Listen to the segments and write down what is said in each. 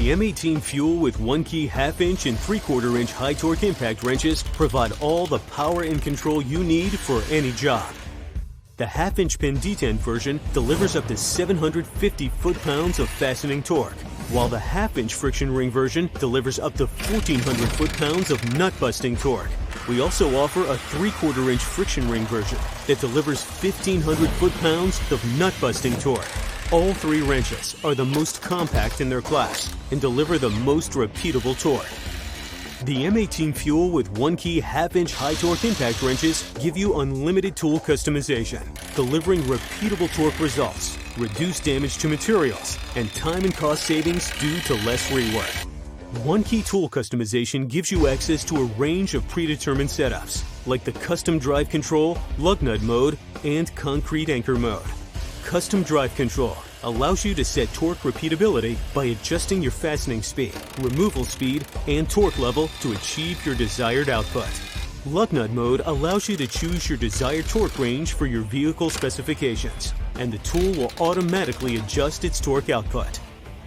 The M18 Fuel with 1-key half-inch and 3/4-inch high-torque impact wrenches provide all the power and control you need for any job. The half-inch Pin Detent version delivers up to 750 foot-pounds of fastening torque, while the half-inch friction ring version delivers up to 1,400 foot-pounds of nut-busting torque. We also offer a 3/4-inch friction ring version that delivers 1,500 foot-pounds of nut-busting torque. All three wrenches are the most compact in their class and deliver the most repeatable torque. The M18 Fuel with 1-key half-inch high-torque impact wrenches give you unlimited tool customization, delivering repeatable torque results, reduced damage to materials, and time and cost savings due to less rework. 1-key tool customization gives you access to a range of predetermined setups, like the custom drive control, lug nut mode, and concrete anchor mode. Custom drive control allows you to set torque repeatability by adjusting your fastening speed, removal speed, and torque level to achieve your desired output. Lug nut mode allows you to choose your desired torque range for your vehicle specifications, and the tool will automatically adjust its torque output.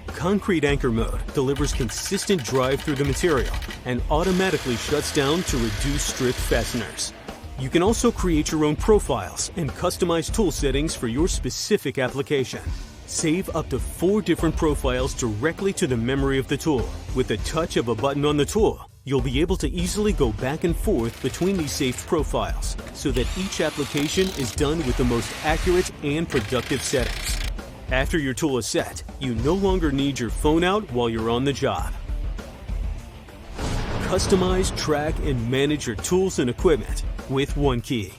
Concrete anchor mode delivers consistent drive through the material and automatically shuts down to reduce strict fasteners. You can also create your own profiles and customize tool settings for your specific application. Save up to 4 different profiles directly to the memory of the tool. With the touch of a button on the tool, you'll be able to easily go back and forth between these saved profiles so that each application is done with the most accurate and productive settings. After your tool is set, you no longer need your phone out while you're on the job. Customize, track, and manage your tools and equipment with 1-key.